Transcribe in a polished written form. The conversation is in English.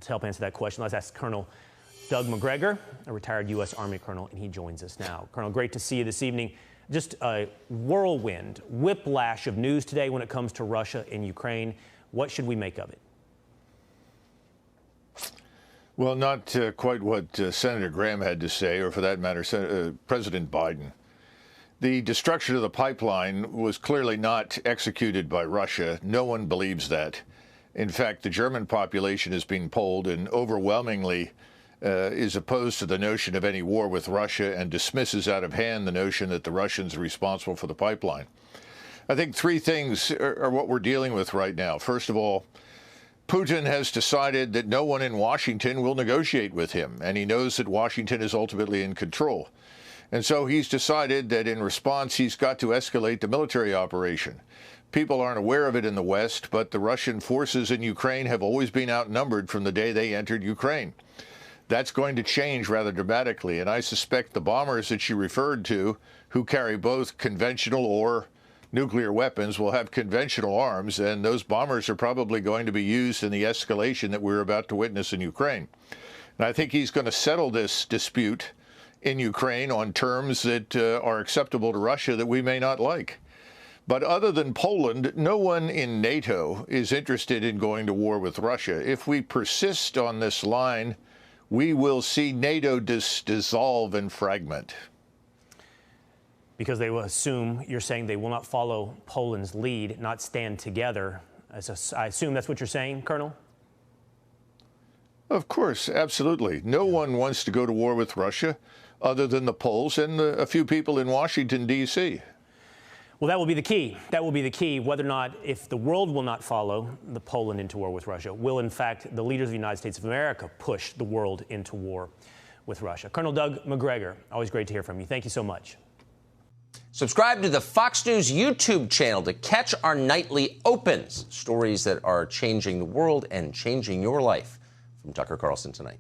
To help answer that question, let's ask Colonel Doug McGregor, a retired U.S. Army colonel, and he joins us now. Colonel, great to see you this evening. Just a whirlwind, whiplash of news today when it comes to Russia and Ukraine. What should we make of it? Well, not quite what Senator Graham had to say, or for that matter, President Biden. The destruction of the pipeline was clearly not executed by Russia. No one believes that. In fact, the German population is being polled and overwhelmingly is opposed to the notion of any war with Russia and dismisses out of hand the notion that the Russians are responsible for the pipeline. I think three things are what we're dealing with right now. First of all, Putin has decided that no one in Washington will negotiate with him, and he knows that Washington is ultimately in control. And so he's decided that in response, he's got to escalate the military operation. People aren't aware of it in the West, but the Russian forces in Ukraine have always been outnumbered from the day they entered Ukraine. That's going to change rather dramatically, and I suspect the bombers that you referred to, who carry both conventional or nuclear weapons, will have conventional arms, and those bombers are probably going to be used in the escalation that we're about to witness in Ukraine. And I think he's going to settle this dispute in Ukraine on terms that are acceptable to Russia that we may not like. But other than Poland, no one in NATO is interested in going to war with Russia. If we persist on this line, we will see NATO dissolve and fragment. Because they will assume, you're saying they will not follow Poland's lead, not stand together. I assume that's what you're saying, Colonel? Of course, absolutely. No one wants to go to war with Russia other than the Poles and a few people in Washington, D.C. Well, that will be the key. That will be the key, whether or not, if the world will not follow the Poland into war with Russia, will, in fact, the leaders of the United States of America push the world into war with Russia. Colonel Doug McGregor, always great to hear from you. Thank you so much. Subscribe to the Fox News YouTube channel to catch our nightly opens, stories that are changing the world and changing your life. From Tucker Carlson tonight.